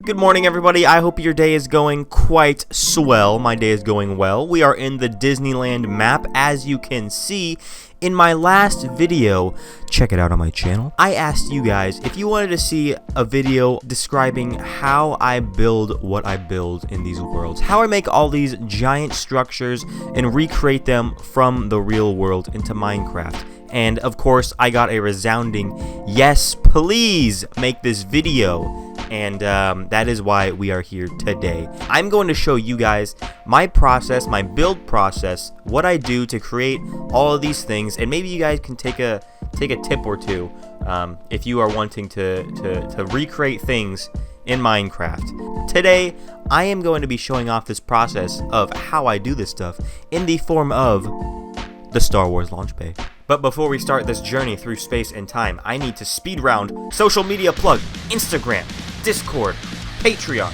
Good morning, everybody. I hope your day is going quite swell. My day is going well. We are in the Disneyland map, as you can see. In my last video, check it out on my channel, I asked you guys if you wanted to see a video describing how I build what I build in these worlds. How I make all these giant structures and recreate them from the real world into Minecraft. And of course, I got a resounding yes, please make this video. And that is why we are here today. I'm going to show you guys my process, my build process, what I do to create all of these things, and maybe you guys can take a tip or two if you are wanting to recreate things in Minecraft. Today, I am going to be showing off this process of how I do this stuff in the form of the Star Wars launch bay. But before we start this journey through space and time, I need to speed round social media plug: Instagram, Discord, Patreon,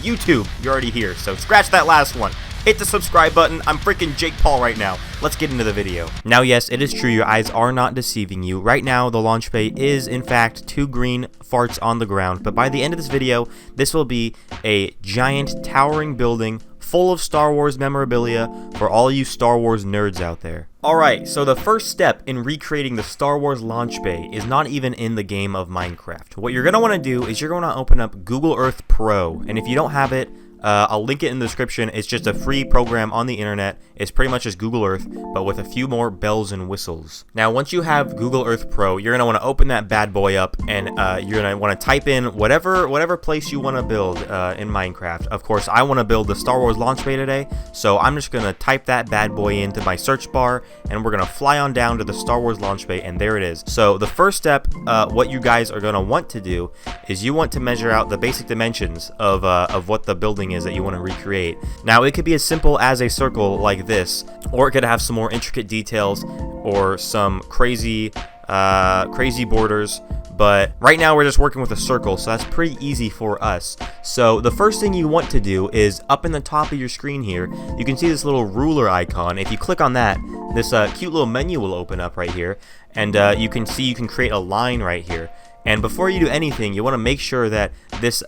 YouTube. You're already here, so scratch that last one. Hit the subscribe button. I'm freaking Jake Paul right now. Let's get into the video. Now, yes, it is true. Your eyes are not deceiving you. Right now, the launch bay is, in fact, 2 green farts on the ground. But by the end of this video, this will be a giant, towering building full of Star Wars memorabilia for all you Star Wars nerds out there. Alright, so the first step in recreating the Star Wars launch bay is not even in the game of Minecraft. What you're going to want to do is you're going to open up Google Earth Pro, and if you don't have it, I'll link it in the description. It's just a free program on the internet. It's pretty much just Google Earth, but with a few more bells and whistles. Now, once you have Google Earth Pro, you're going to want to open that bad boy up, and you're going to want to type in whatever place you want to build in Minecraft. Of course, I want to build the Star Wars launch bay today, so I'm just going to type that bad boy into my search bar, and we're going to fly on down to the Star Wars launch bay, and there it is. So the first step, what you guys are going to want to do is you want to measure out the basic dimensions of what the building is that you want to recreate. Now, it could be as simple as a circle like this, or it could have some more intricate details or some crazy borders, but right now we're just working with a circle, so that's pretty easy for us. So the first thing you want to do is up in the top of your screen here, you can see this little ruler icon. If you click on that, this cute little menu will open up right here, and you can see you can create a line right here. And before you do anything, you want to make sure that this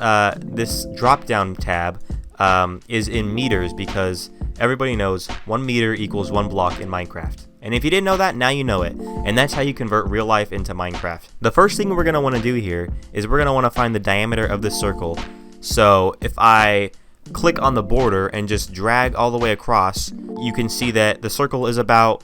drop down tab is in meters, because everybody knows 1 meter equals 1 block in Minecraft. And if you didn't know that, now you know it. And that's how you convert real life into Minecraft. The first thing we're going to want to do here is we're going to want to find the diameter of this circle. So if I click on the border and just drag all the way across, you can see that the circle is about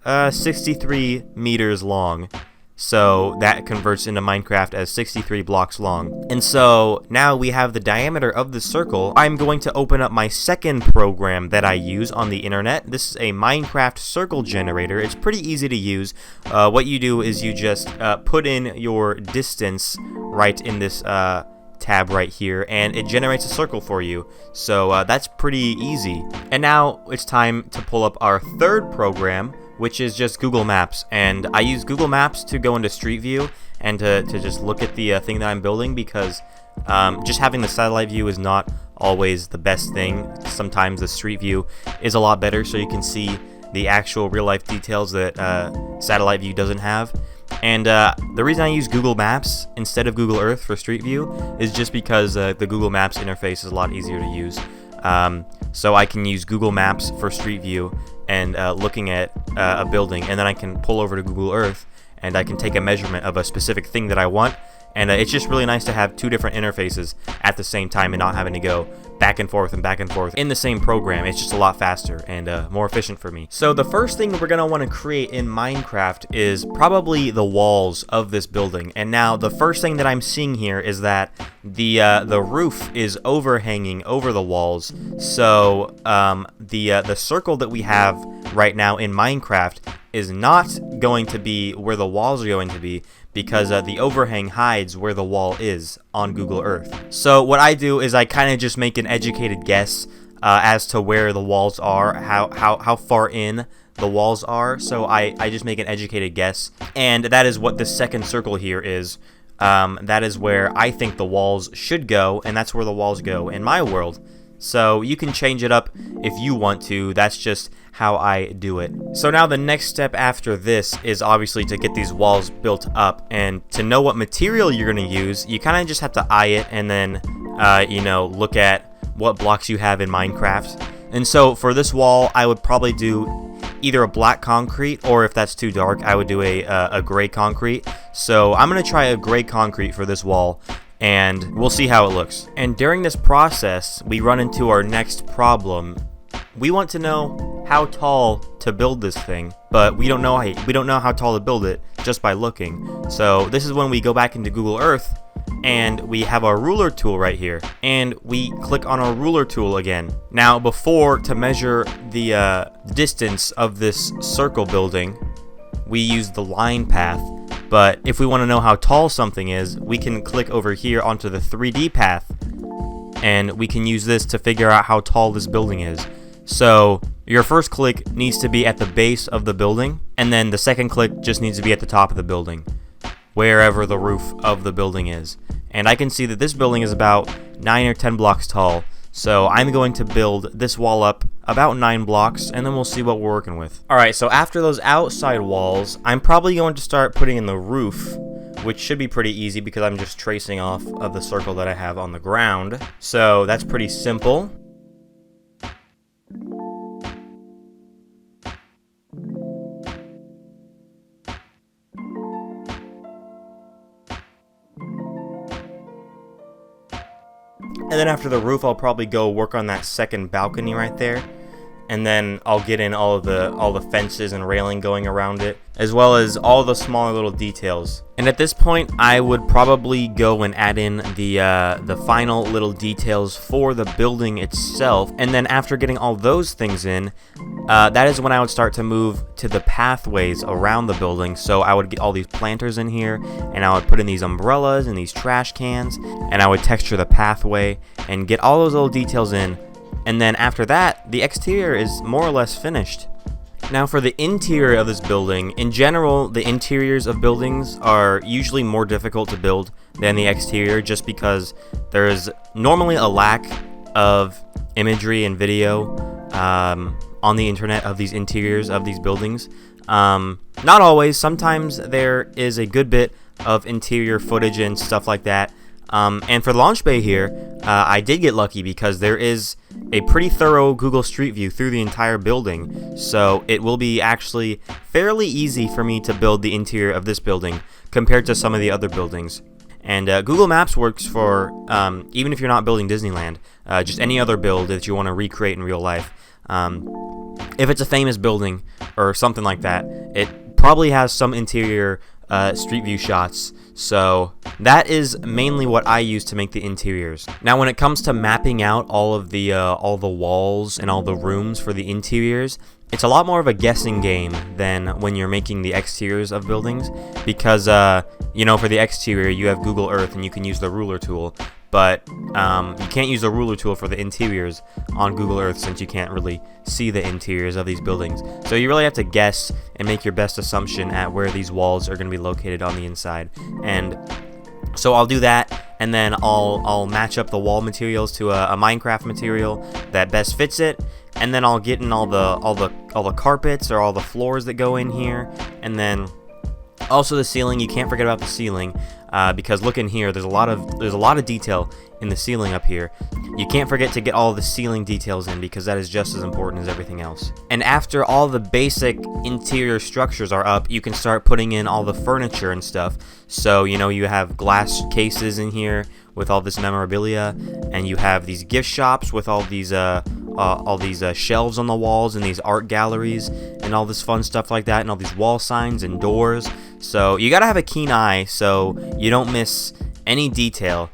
63 meters long. So that converts into Minecraft as 63 blocks long. And so now we have the diameter of the circle. I'm going to open up my second program that I use on the internet. This is a Minecraft circle generator. It's pretty easy to use. What you do is you just put in your distance right in this tab right here, and it generates a circle for you. So that's pretty easy. And now it's time to pull up our third program, which is just Google Maps. And I use Google Maps to go into Street View and to just look at the thing that I'm building, because just having the satellite view is not always the best thing. Sometimes the Street View is a lot better, so you can see the actual real-life details that satellite view doesn't have. And the reason I use Google Maps instead of Google Earth for Street View is just because the Google Maps interface is a lot easier to use. So I can use Google Maps for Street View and looking at a building, and then I can pull over to Google Earth and I can take a measurement of a specific thing that I want. And it's just really nice to have 2 different interfaces at the same time and not having to go back and forth in the same program. It's just a lot faster and more efficient for me. So the first thing we're going to want to create in Minecraft is probably the walls of this building. And now the first thing that I'm seeing here is that the roof is overhanging over the walls. So the circle that we have right now in Minecraft is not going to be where the walls are going to be, because the overhang hides where the wall is on Google Earth. So what I do is I kind of just make an educated guess as to where the walls are, how far in the walls are. So I just make an educated guess, and that is what the second circle here is. That is where I think the walls should go, and that's where the walls go in my world. So you can change it up if you want to. That's just how I do it. So now the next step after this is obviously to get these walls built up, and to know what material you're going to use, you kind of just have to eye it and then, you know, look at what blocks you have in Minecraft. And so for this wall, I would probably do either a black concrete, or if that's too dark, I would do a gray concrete. So I'm going to try a gray concrete for this wall, and we'll see how it looks. And during this process, we run into our next problem. We want to know how tall to build this thing, but we don't know how tall to build it just by looking. So this is when we go back into Google Earth, and we have our ruler tool right here, and we click on our ruler tool again. Now before, to measure the distance of this circle building, we use the line path, but if we want to know how tall something is, we can click over here onto the 3D path, and we can use this to figure out how tall this building is. So your first click needs to be at the base of the building, and then the second click just needs to be at the top of the building, wherever the roof of the building is. And I can see that this building is about 9 or 10 blocks tall, so I'm going to build this wall up about 9 blocks, and then we'll see what we're working with. Alright, so after those outside walls, I'm probably going to start putting in the roof, which should be pretty easy because I'm just tracing off of the circle that I have on the ground. So that's pretty simple. And then after the roof, I'll probably go work on that second balcony right there. And then I'll get in all the fences and railing going around it, as well as all the smaller little details. And at this point, I would probably go and add in the final little details for the building itself. And then after getting all those things in, that is when I would start to move to the pathways around the building. So I would get all these planters in here, and I would put in these umbrellas and these trash cans, and I would texture the pathway and get all those little details in. And then after that, the exterior is more or less finished. Now for the interior of this building, in general, the interiors of buildings are usually more difficult to build than the exterior, just because there is normally a lack of imagery and video on the internet of these interiors of these buildings. Not always. Sometimes there is a good bit of interior footage and stuff like that. And for the launch bay here, I did get lucky because there is a pretty thorough Google Street View through the entire building, so it will be actually fairly easy for me to build the interior of this building compared to some of the other buildings. And Google Maps works for, even if you're not building Disneyland, just any other build that you want to recreate in real life. If it's a famous building or something like that, it probably has some interior street view shots. So that is mainly what I use to make the interiors. Now when it comes to mapping out all the walls and all the rooms for the interiors, it's a lot more of a guessing game than when you're making the exteriors of buildings, because you know, for the exterior you have Google Earth and you can use the ruler tool, but you can't use the ruler tool for the interiors on Google Earth since you can't really see the interiors of these buildings. So you really have to guess and make your best assumption at where these walls are going to be located on the inside. And so I'll do that, and then I'll match up the wall materials to a Minecraft material that best fits it, and then I'll get in all the carpets or all the floors that go in here, and then also the ceiling. You can't forget about the ceiling, because look in here. There's a lot of detail in the ceiling up here. You can't forget to get all the ceiling details in, because that is just as important as everything else. And after all the basic interior structures are up, you can start putting in all the furniture and stuff. So you know, you have glass cases in here with all this memorabilia, and you have these gift shops with all these shelves on the walls and these art galleries and all this fun stuff like that, and all these wall signs and doors. So you gotta have a keen eye so you don't miss any detail,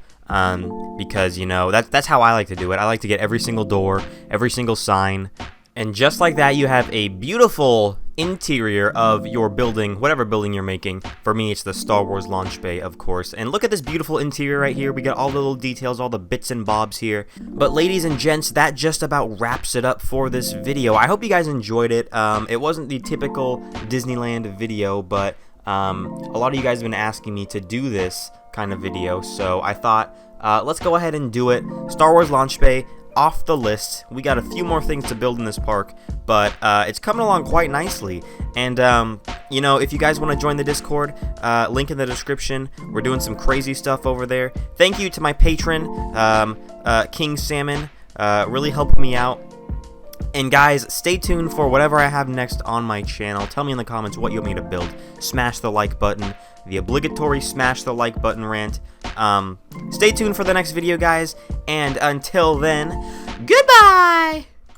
because you know, that's how I like to do it. I like to get every single door, every single sign, and just like that you have a beautiful interior of your building, whatever building you're making. For me, it's the Star Wars launch bay, of course. And look at this beautiful interior right here. We got all the little details, all the bits and bobs here. But ladies and gents, that just about wraps it up for this video. I hope you guys enjoyed it. It wasn't the typical Disneyland video, but a lot of you guys have been asking me to do this kind of video, so I thought, let's go ahead and do it. Star Wars launch bay. off the list. We got a few more things to build in this park, but it's coming along quite nicely. And, you know, if you guys want to join the Discord, link in the description. We're doing some crazy stuff over there. Thank you to my patron, King Salmon, really helping me out. And guys, stay tuned for whatever I have next on my channel. Tell me in the comments what you want me to build. Smash the like button. The obligatory smash the like button rant. Stay tuned for the next video, guys. And until then, goodbye!